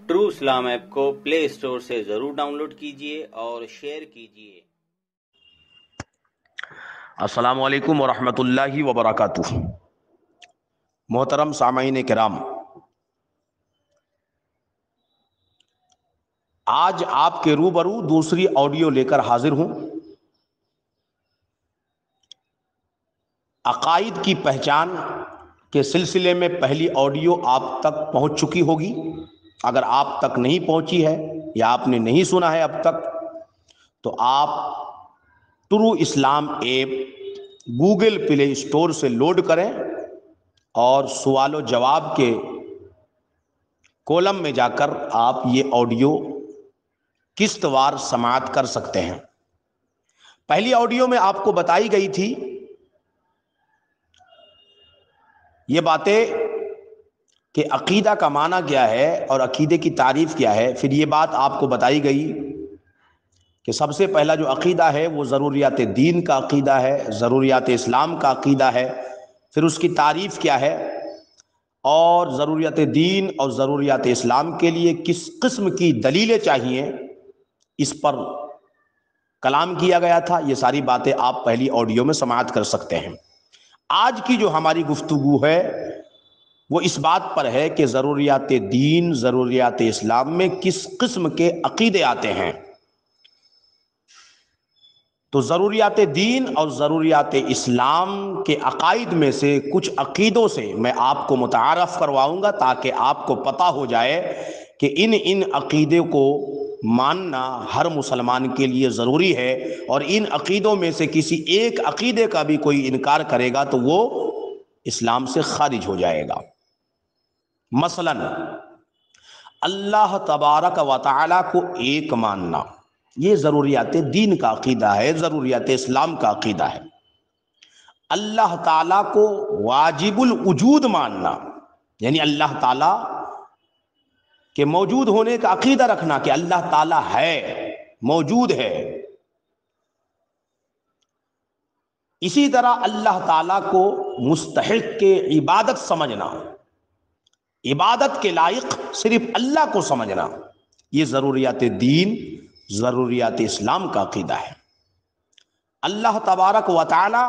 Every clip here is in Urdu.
ٹرو اسلام ایپ کو پلے اسٹور سے ضرور ڈاؤن لوڈ کیجیے اور شیئر کیجیے۔ السلام علیکم ورحمۃ اللہ وبرکاتہ۔ محترم سامعین کرام، آج آپ کے روبرو دوسری آڈیو لے کر حاضر ہوں۔ عقائد کی پہچان کے سلسلے میں پہلی آڈیو آپ تک پہنچ چکی ہوگی۔ اگر آپ تک نہیں پہنچی ہے یا آپ نے نہیں سنا ہے اب تک، تو آپ true Islam app Google Play store سے لوڈ کریں اور سوال و جواب کے کولم میں جا کر آپ یہ آڈیو قسط وار سماعت کر سکتے ہیں۔ پہلی آڈیو میں آپ کو بتائی گئی تھی یہ باتیں کہ عقیدہ کا معنی کیا ہے اور عقیدے کی تعریف کیا ہے۔ پھر یہ بات آپ کو بتائی گئی کہ سب سے پہلا جو عقیدہ ہے وہ ضروریات دین کا عقیدہ ہے، ضروریات اسلام کا عقیدہ ہے۔ پھر اس کی تعریف کیا ہے اور ضروریات دین اور ضروریات اسلام کے لیے کس قسم کی دلیلیں چاہیے، اس پر کلام کیا گیا تھا۔ یہ ساری باتیں آپ پہلی آڈیو میں سماعت کر سکتے ہیں۔ آج کی جو ہماری گفتگو ہے وہ اس بات پر ہے کہ ضروریات دین، ضروریات اسلام میں کس قسم کے عقیدے آتے ہیں۔ تو ضروریات دین اور ضروریات اسلام کے عقائد میں سے کچھ عقیدوں سے میں آپ کو متعارف کرواؤں گا تاکہ آپ کو پتہ ہو جائے کہ ان عقیدے کو ماننا ہر مسلمان کے لیے ضروری ہے، اور ان عقیدوں میں سے کسی ایک عقیدے کا بھی کوئی انکار کرے گا تو وہ اسلام سے خارج ہو جائے گا۔ مثلا اللہ تبارک و تعالی کو ایک ماننا، یہ ضروریات دین کا عقیدہ ہے، ضروریات اسلام کا عقیدہ ہے۔ اللہ تعالیٰ کو واجب الوجود ماننا، یعنی اللہ تعالیٰ کے موجود ہونے کا عقیدہ رکھنا کہ اللہ تعالیٰ ہے، موجود ہے۔ اسی طرح اللہ تعالیٰ کو مستحق کے عبادت سمجھنا، عبادت کے لائق صرف اللہ کو سمجھنا، یہ ضروریات دین، ضروریات اسلام کا عقیدہ ہے۔ اللہ تبارک و تعالی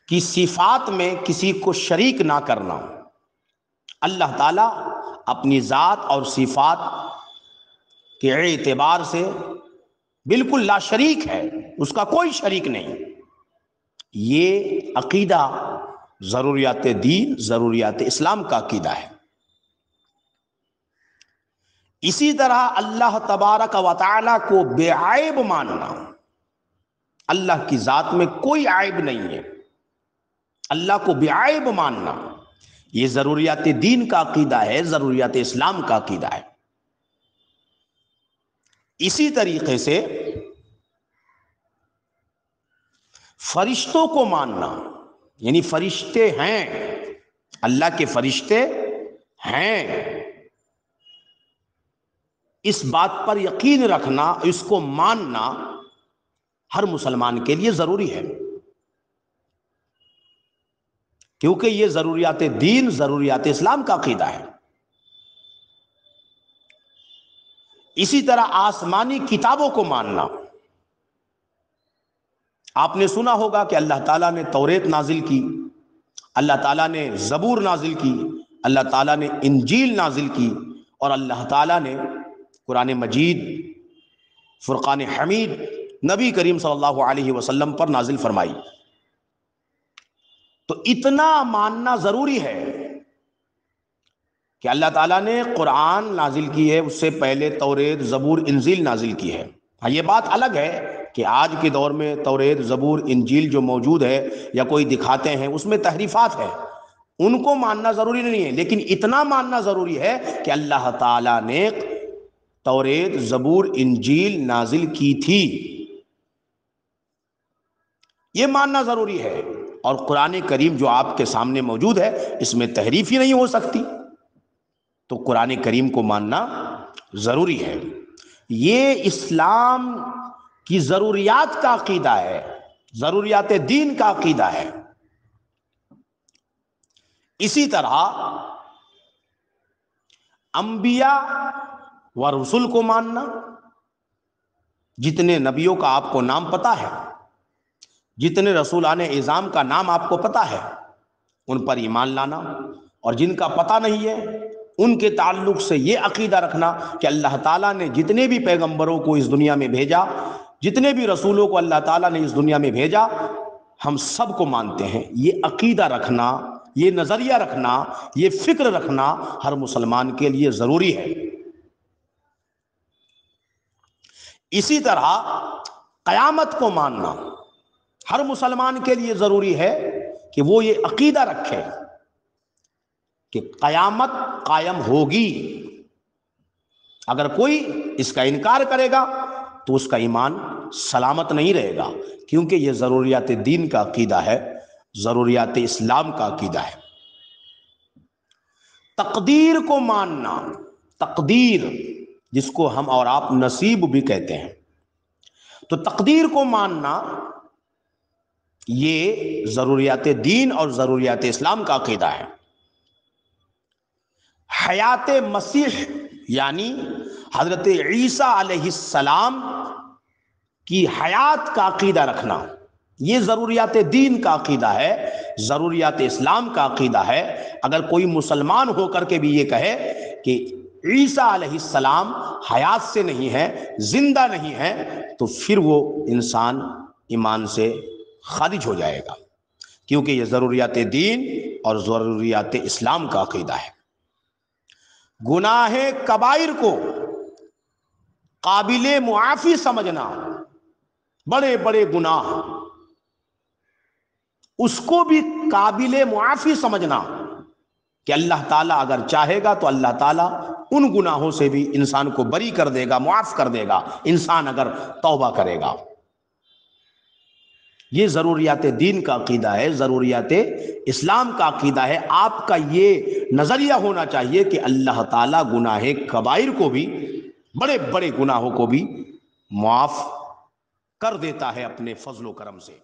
کی صفات میں کسی کو شریک نہ کرنا۔ اللہ تعالیٰ اپنی ذات اور صفات کے اعتبار سے بالکل لا شریک ہے، اس کا کوئی شریک نہیں۔ یہ عقیدہ ضروریات دین، ضروریات اسلام کا عقیدہ ہے۔ اسی طرح اللہ تبارک و تعالی کو بے عیب ماننا، اللہ کی ذات میں کوئی عیب نہیں ہے، اللہ کو بے عیب ماننا، یہ ضروریات دین کا عقیدہ ہے، ضروریات اسلام کا عقیدہ ہے۔ اسی طریقے سے فرشتوں کو ماننا، یعنی فرشتے ہیں، اللہ کے فرشتے ہیں، اس بات پر یقین رکھنا، اس کو ماننا ہر مسلمان کے لیے ضروری ہے، کیونکہ یہ ضروریات دین، ضروریات اسلام کا عقیدہ ہے۔ اسی طرح آسمانی کتابوں کو ماننا، آپ نے سنا ہوگا کہ اللہ تعالیٰ نے توریت نازل کی، اللہ تعالیٰ نے زبور نازل کی، اللہ تعالیٰ نے انجیل نازل کی، اور اللہ تعالیٰ نے قرآن مجید، فرقان حمید نبی کریم صلی اللہ علیہ وسلم پر نازل فرمائی۔ تو اتنا ماننا ضروری ہے کہ اللہ تعالیٰ نے قرآن نازل کی ہے، اس سے پہلے توریت، زبور، انجیل نازل کی ہے۔ ہاں، یہ بات الگ ہے کہ آج کے دور میں توریت، زبور، انجیل جو موجود ہے یا کوئی دکھاتے ہیں اس میں تحریفات ہیں، ان کو ماننا ضروری نہیں ہے، لیکن اتنا ماننا ضروری ہے کہ اللہ تعالیٰ نے توریت، زبور، انجیل نازل کی تھی، یہ ماننا ضروری ہے۔ اور قرآن کریم جو آپ کے سامنے موجود ہے اس میں تحریف ہی نہیں ہو سکتی، تو قرآن کریم کو ماننا ضروری ہے۔ یہ اسلام کی ضروریات کا عقیدہ ہے، ضروریات دین کا عقیدہ ہے۔ اسی طرح انبیاء و رسول کو ماننا، جتنے نبیوں کا آپ کو نام پتا ہے، جتنے رسولان اعظام کا نام آپ کو پتا ہے، ان پر ایمان لانا، اور جن کا پتہ نہیں ہے ان کے تعلق سے یہ عقیدہ رکھنا کہ اللہ تعالیٰ نے جتنے بھی پیغمبروں کو اس دنیا میں بھیجا، جتنے بھی رسولوں کو اللہ تعالیٰ نے اس دنیا میں بھیجا، ہم سب کو مانتے ہیں۔ یہ عقیدہ رکھنا، یہ نظریہ رکھنا، یہ فکر رکھنا ہر مسلمان کے لیے ضروری ہے۔ اسی طرح قیامت کو ماننا ہر مسلمان کے لیے ضروری ہے کہ وہ یہ عقیدہ رکھے کہ قیامت قائم ہوگی۔ اگر کوئی اس کا انکار کرے گا تو اس کا ایمان سلامت نہیں رہے گا، کیونکہ یہ ضروریات دین کا عقیدہ ہے، ضروریات اسلام کا عقیدہ ہے۔ تقدیر کو ماننا، تقدیر جس کو ہم اور آپ نصیب بھی کہتے ہیں، تو تقدیر کو ماننا یہ ضروریات دین اور ضروریات اسلام کا عقیدہ ہے۔ حیات مسیح یعنی حضرت عیسیٰ علیہ السلام کی حیات کا عقیدہ رکھنا، یہ ضروریات دین کا عقیدہ ہے، ضروریات اسلام کا عقیدہ ہے۔ اگر کوئی مسلمان ہو کر کے بھی یہ کہے کہ عیسیٰ علیہ السلام حیات سے نہیں ہے، زندہ نہیں ہے، تو پھر وہ انسان ایمان سے خارج ہو جائے گا، کیونکہ یہ ضروریات دین اور ضروریات اسلام کا عقیدہ ہے۔ گناہ کبائر کو قابل معافی سمجھنا، بڑے بڑے گناہ اس کو بھی قابل معافی سمجھنا کہ اللہ تعالیٰ اگر چاہے گا تو اللہ تعالیٰ ان گناہوں سے بھی انسان کو بری کر دے گا، معاف کر دے گا، انسان اگر توبہ کرے گا۔ یہ ضروریات دین کا عقیدہ ہے، ضروریات اسلام کا عقیدہ ہے۔ آپ کا یہ نظریہ ہونا چاہیے کہ اللہ تعالیٰ گناہ کبائر کو بھی، بڑے بڑے گناہوں کو بھی معاف کر دیتا ہے اپنے فضل و کرم سے۔